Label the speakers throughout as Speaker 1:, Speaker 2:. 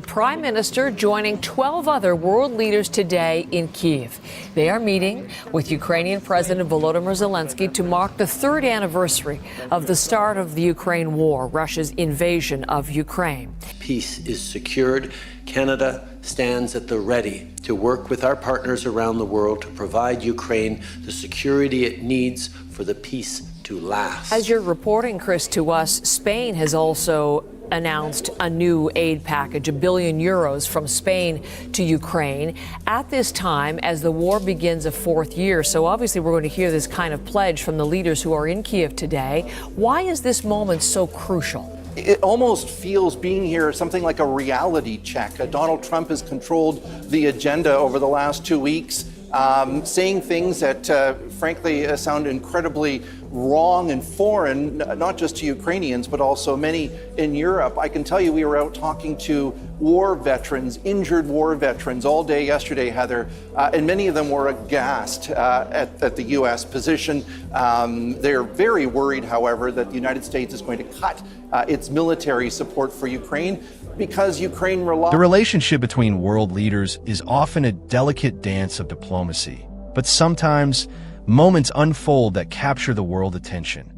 Speaker 1: Prime Minister joining 12 other world leaders today in Kyiv. They are meeting with Ukrainian President Volodymyr Zelensky to mark the third anniversary of the start of the Ukraine war, Russia's invasion of Ukraine.
Speaker 2: Peace is secured. Canada stands at the ready to work with our partners around the world to provide Ukraine the security it needs for the peace to last.
Speaker 1: As you're reporting, Chris, to us, Spain has also announced a new aid package, €1 billion from Spain to Ukraine at this time as the war begins a fourth year. So obviously we're going to hear this kind of pledge from the leaders who are in Kyiv today. Why is this moment so crucial?
Speaker 3: It almost feels, being here, something like a reality check. Donald Trump has controlled the agenda over the last 2 weeks, saying things that, frankly, sound incredibly wrong and foreign, not just to Ukrainians, but also many in Europe. I can tell you we were out talking to war veterans, injured war veterans, all day yesterday, Heather, and many of them were aghast at the U.S. position. They're very worried, however, that the United States is going to cut its military support for Ukraine because Ukraine relies...
Speaker 4: The relationship between world leaders is often a delicate dance of diplomacy, but sometimes moments unfold that capture the world attention,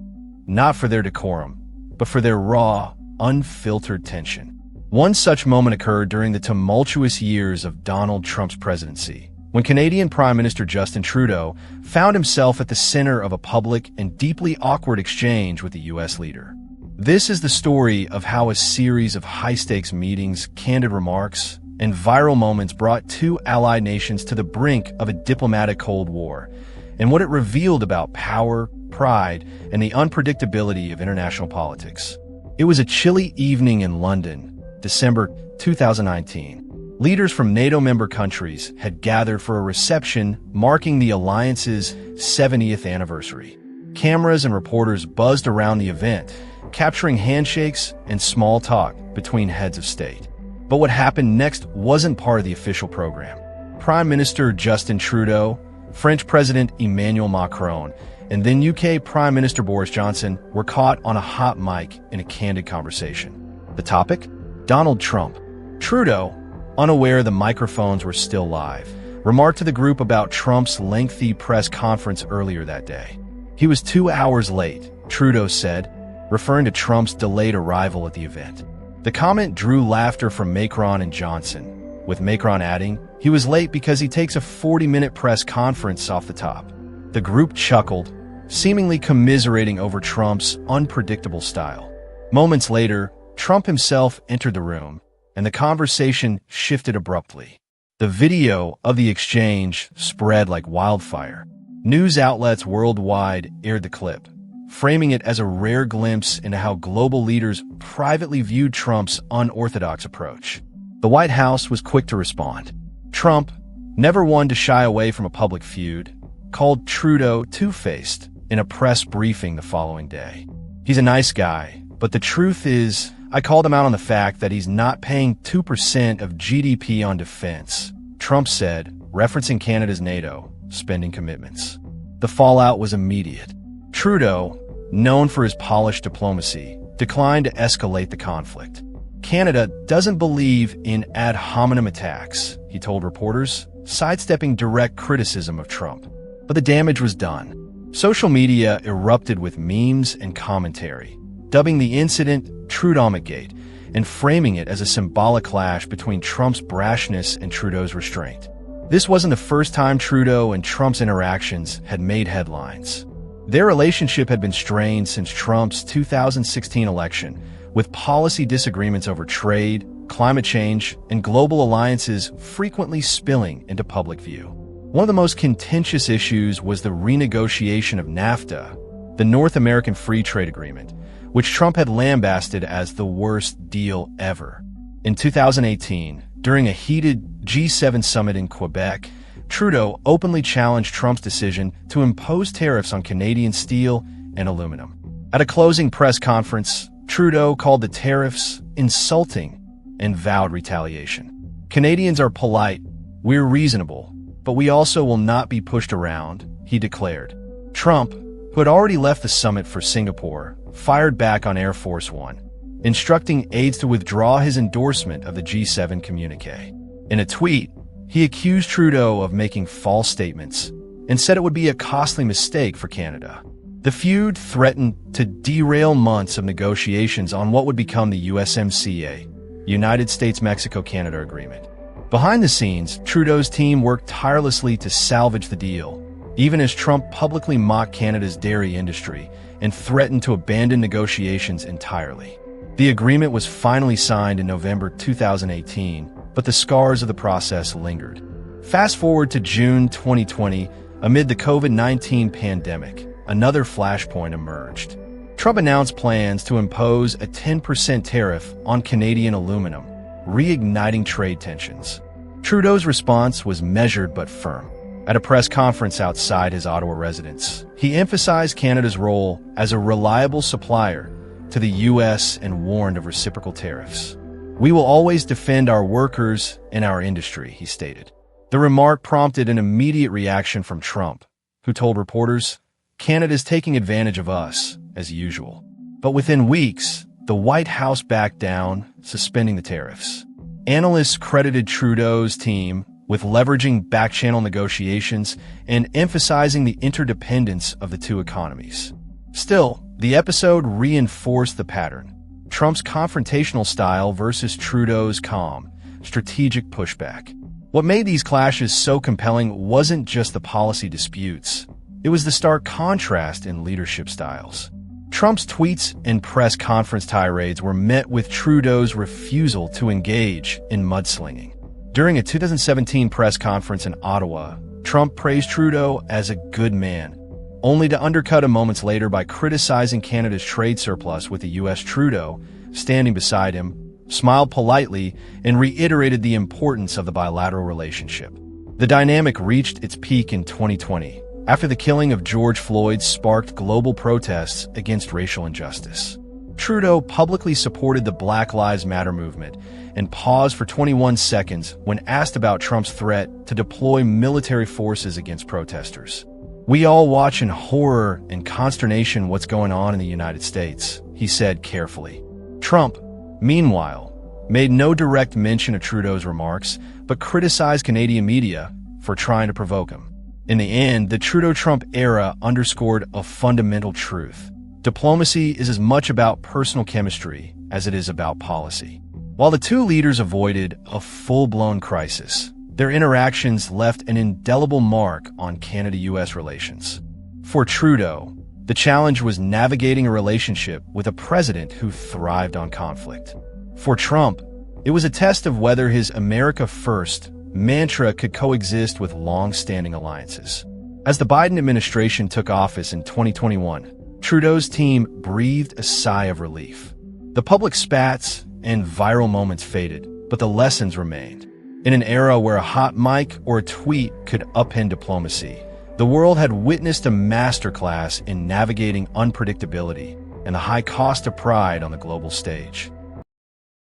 Speaker 4: not for their decorum, but for their raw, unfiltered tension. One such moment occurred during the tumultuous years of Donald Trump's presidency, when Canadian Prime Minister Justin Trudeau found himself at the center of a public and deeply awkward exchange with the U.S. leader. This is the story of how a series of high-stakes meetings, candid remarks, and viral moments brought two allied nations to the brink of a diplomatic Cold War, and what it revealed about power, pride, and the unpredictability of international politics. It was a chilly evening in London, December 2019. Leaders from NATO member countries had gathered for a reception marking the alliance's 70th anniversary. Cameras and reporters buzzed around the event, capturing handshakes and small talk between heads of state. But what happened next wasn't part of the official program. Prime Minister Justin Trudeau, French President Emmanuel Macron, and then UK Prime Minister Boris Johnson were caught on a hot mic in a candid conversation. The topic? Donald Trump. Trudeau, unaware the microphones were still live, remarked to the group about Trump's lengthy press conference earlier that day. He was 2 hours late, Trudeau said, referring to Trump's delayed arrival at the event. The comment drew laughter from Macron and Johnson, with Macron adding, he was late because he takes a 40-minute press conference off the top. The group chuckled, seemingly commiserating over Trump's unpredictable style. Moments later, Trump himself entered the room, and the conversation shifted abruptly. The video of the exchange spread like wildfire. News outlets worldwide aired the clip, framing it as a rare glimpse into how global leaders privately viewed Trump's unorthodox approach. The White House was quick to respond. Trump, never one to shy away from a public feud, called Trudeau two-faced in a press briefing the following day. He's a nice guy, but the truth is, I called him out on the fact that he's not paying 2% of GDP on defense, Trump said, referencing Canada's NATO spending commitments. The fallout was immediate. Trudeau, known for his polished diplomacy, declined to escalate the conflict. Canada doesn't believe in ad hominem attacks, he told reporters, sidestepping direct criticism of Trump. But the damage was done. Social media erupted with memes and commentary, dubbing the incident Trudeau-gate and framing it as a symbolic clash between Trump's brashness and Trudeau's restraint. This wasn't the first time Trudeau and Trump's interactions had made headlines. Their relationship had been strained since Trump's 2016 election, with policy disagreements over trade, climate change, and global alliances frequently spilling into public view. One of the most contentious issues was the renegotiation of NAFTA, the North American Free Trade Agreement, which Trump had lambasted as the worst deal ever. In 2018, during a heated G7 summit in Quebec, Trudeau openly challenged Trump's decision to impose tariffs on Canadian steel and aluminum. At a closing press conference, Trudeau called the tariffs insulting and vowed retaliation. Canadians are polite, we're reasonable, but we also will not be pushed around, he declared. Trump, who had already left the summit for Singapore, fired back on Air Force One. instructing aides to withdraw his endorsement of the G7 communique. In a tweet, he accused Trudeau of making false statements and said it would be a costly mistake for Canada. The feud threatened to derail months of negotiations on what would become the USMCA, United States-Mexico-Canada Agreement. Behind the scenes, Trudeau's team worked tirelessly to salvage the deal, even as Trump publicly mocked Canada's dairy industry and threatened to abandon negotiations entirely. The agreement was finally signed in November 2018, but the scars of the process lingered. Fast forward to June 2020, amid the COVID-19 pandemic, another flashpoint emerged. Trump announced plans to impose a 10% tariff on Canadian aluminum, reigniting trade tensions. Trudeau's response was measured but firm. At a press conference outside his Ottawa residence, he emphasized Canada's role as a reliable supplier to the U.S. and warned of reciprocal tariffs. "We will always defend our workers and our industry," he stated. The remark prompted an immediate reaction from Trump, who told reporters, "Canada's taking advantage of us, as usual." But within weeks, the White House backed down, suspending the tariffs. Analysts credited Trudeau's team with leveraging back-channel negotiations and emphasizing the interdependence of the two economies. Still, the episode reinforced the pattern: Trump's confrontational style versus Trudeau's calm, strategic pushback. What made these clashes so compelling wasn't just the policy disputes. It was the stark contrast in leadership styles. Trump's tweets and press conference tirades were met with Trudeau's refusal to engage in mudslinging. During a 2017 press conference in Ottawa, Trump praised Trudeau as a good man, only to undercut him moments later by criticizing Canada's trade surplus with the U.S. Trudeau, standing beside him, smiled politely, and reiterated the importance of the bilateral relationship. The dynamic reached its peak in 2020, after the killing of George Floyd sparked global protests against racial injustice. Trudeau publicly supported the Black Lives Matter movement and paused for 21 seconds when asked about Trump's threat to deploy military forces against protesters. "We all watch in horror and consternation what's going on in the United States," he said carefully. Trump, meanwhile, made no direct mention of Trudeau's remarks, but criticized Canadian media for trying to provoke him. In the end, the Trudeau-Trump era underscored a fundamental truth: diplomacy is as much about personal chemistry as it is about policy. While the two leaders avoided a full-blown crisis, their interactions left an indelible mark on Canada-U.S. relations. For Trudeau, the challenge was navigating a relationship with a president who thrived on conflict. For Trump, it was a test of whether his America First mantra could coexist with long-standing alliances. As the Biden administration took office in 2021, Trudeau's team breathed a sigh of relief. The public spats and viral moments faded, but the lessons remained. In an era where a hot mic or a tweet could upend diplomacy, the world had witnessed a masterclass in navigating unpredictability and the high cost of pride on the global stage.